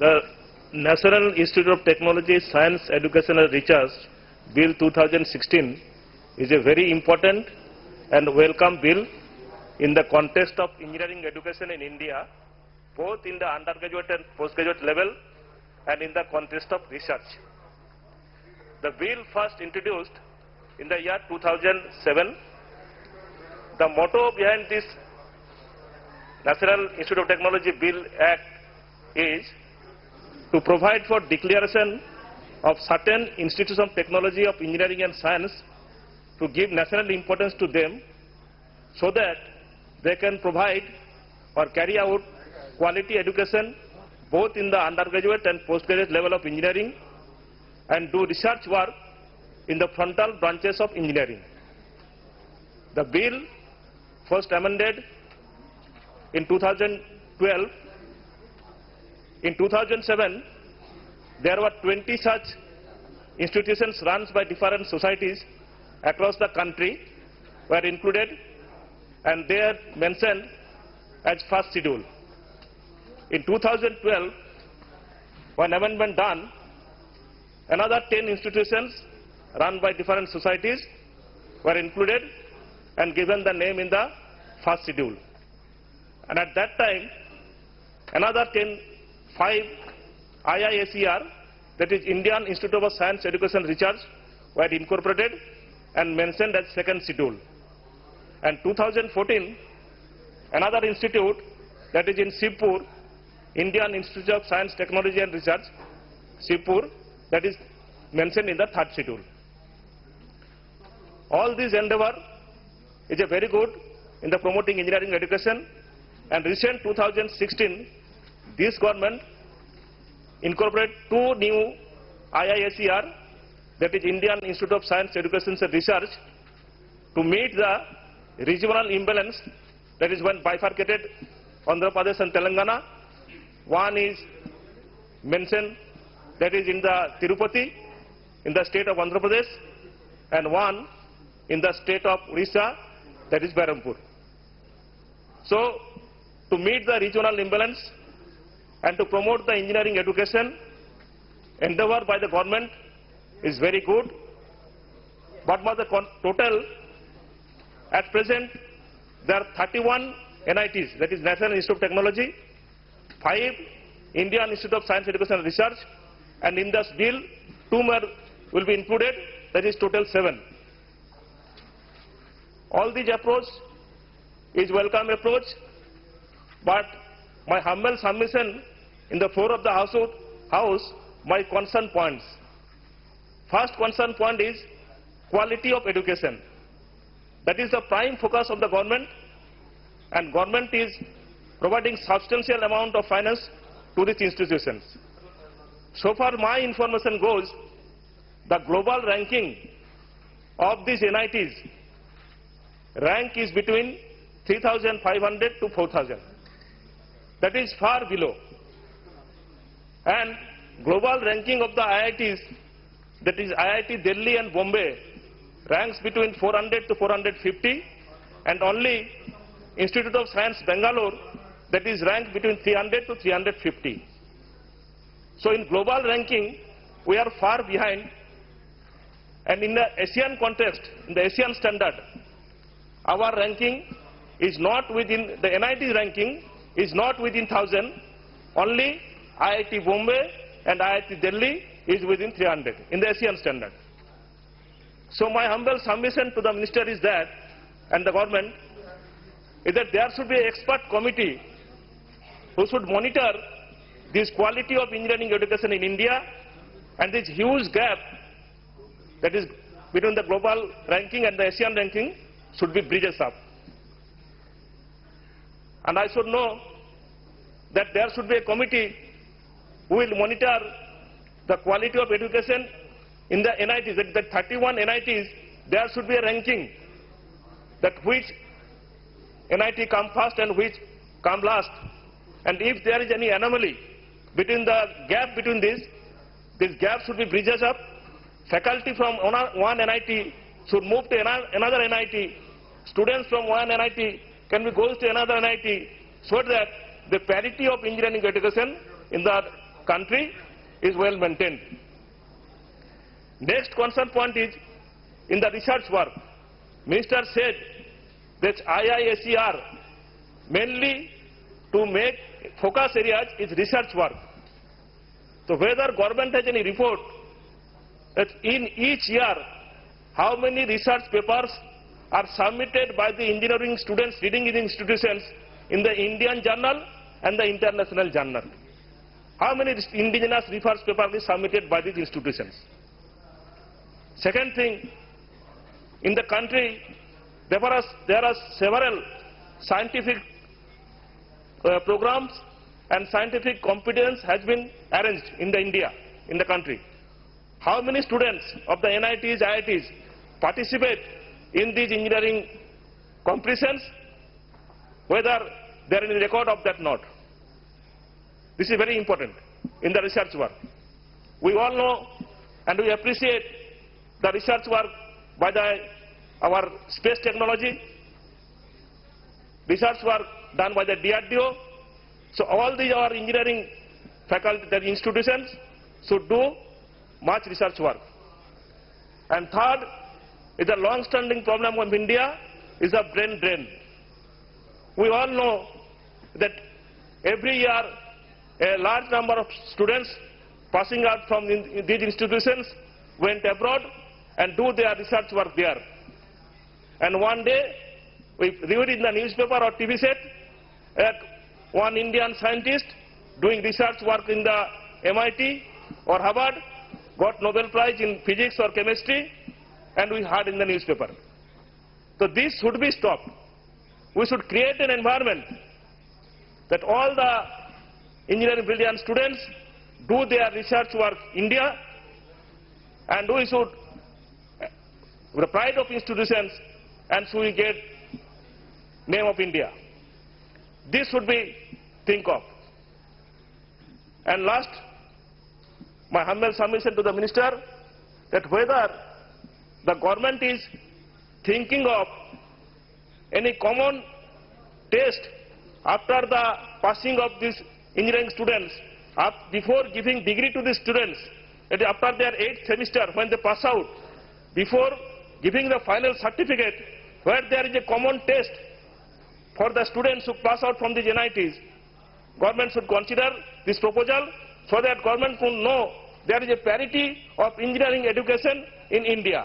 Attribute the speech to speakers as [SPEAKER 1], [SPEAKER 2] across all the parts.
[SPEAKER 1] The National Institute of Technology, Science, Education and Research Bill 2016 is a very important and welcome bill in the context of engineering education in India, both in the undergraduate and postgraduate level and in the context of research. The bill first introduced in the year 2007. The motto behind this National Institute of Technology Bill Act is to provide for declaration of certain institutes of technology, of engineering and science, to give national importance to them so that they can provide or carry out quality education both in the undergraduate and postgraduate level of engineering and do research work in the frontal branches of engineering. The bill first amended in 2012. In 2007, there were 20 such institutions run by different societies across the country were included, and they are mentioned as first schedule. In 2012, when amendment done, another 10 institutions run by different societies were included and given the name in the first schedule. And at that time, another 5 IISER, that is Indian Institute of Science, Education and Research, were incorporated and mentioned as second schedule. And 2014, another institute, that is in Shivpur, Indian Institute of Science, Technology and Research, Shivpur, that is mentioned in the third schedule. All this endeavor is a very good in the promoting engineering education, and recent 2016, this government incorporated 2 new IISER, that is Indian Institute of Science, Education and Research, to meet the regional imbalance, that is when bifurcated Andhra Pradesh and Telangana. One is mentioned, that is in the Tirupati, in the state of Andhra Pradesh, and one in the state of Odisha, that is Berhampur. So, to meet the regional imbalance and to promote the engineering education, endeavor by the government is very good. But for the total, at present, there are 31 NITs, that is National Institute of Technology, 5 Indian Institute of Science, Education and Research, and in this bill, 2 more will be included, that is total 7. All these approach is welcome approach, but my humble submission in the floor of the House, my concern points. First concern point is quality of education. That is the prime focus of the government, and government is providing substantial amount of finance to these institutions. So far my information goes, the global ranking of these NITs rank is between 3,500 to 4,000. That is far below. And global ranking of the IITs, that is IIT Delhi and Bombay, ranks between 400 to 450, and only Institute of Science Bangalore, that is ranked between 300 to 350. So in global ranking, we are far behind, and in the Asian context, in the Asian standard, our ranking is not within, the NIT ranking is not within 1,000, only IIT Bombay and IIT Delhi is within 300 in the Asian standard. So my humble submission to the minister is that, and the government, is that there should be an expert committee who should monitor this quality of engineering education in India, and this huge gap that is between the global ranking and the Asian ranking should be bridges up. And I should know that there should be a committee who will monitor the quality of education in the NITs, that 31 NITs, there should be a ranking that which NIT come first and which come last. And if there is any anomaly between the gap between this gap should be bridges up. Faculty from one NIT should move to another NIT. Students from one NIT goes to another NIT, so that the parity of engineering education in the country is well maintained. Next concern point is in the research work. Minister said that IISER mainly to make focus areas is research work. So whether government has any report that in each year how many research papers are submitted by the engineering students reading in institutions in the Indian journal and the international journal. How many indigenous research papers are submitted by these institutions? Second thing, in the country there are several scientific programs and scientific competence has been arranged in the country. How many students of the NITs, IITs participate in these engineering competitions, whether there is any record of that or not? This is very important in the research work. We all know and we appreciate the research work by our space technology, research work done by the DRDO. So all these our engineering faculty, the institutions should do much research work. And third is a long-standing problem of India is a brain drain. We all know that every year a large number of students passing out from these institutions went abroad and do their research work there. And one day we read in the newspaper or TV set that one Indian scientist doing research work in the MIT or Harvard got Nobel Prize in physics or chemistry, and we heard in the newspaper. So this should be stopped. We should create an environment that all the engineering brilliant students do their research work in India, and we should, with the pride of institutions, and so we get name of India. This should be think of. And last, my humble submission to the minister that whether the government is thinking of any common test after the passing of these engineering students, before giving degree to the students, that after their 8th semester when they pass out, before giving the final certificate, where there is a common test for the students who pass out from these NITs, government should consider this proposal so that government could know there is a parity of engineering education in India.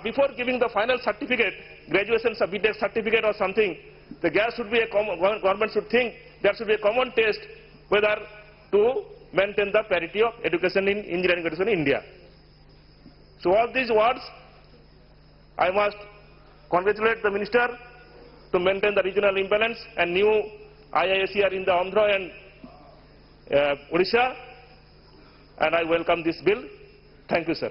[SPEAKER 1] Before giving the final certificate, graduation BTech certificate or something, there should be a government should think there should be a common test whether to maintain the parity of education in engineering education in India. So all these words, I must congratulate the minister to maintain the regional imbalance and new IISER in the Andhra and Odisha, and I welcome this bill. Thank you, sir.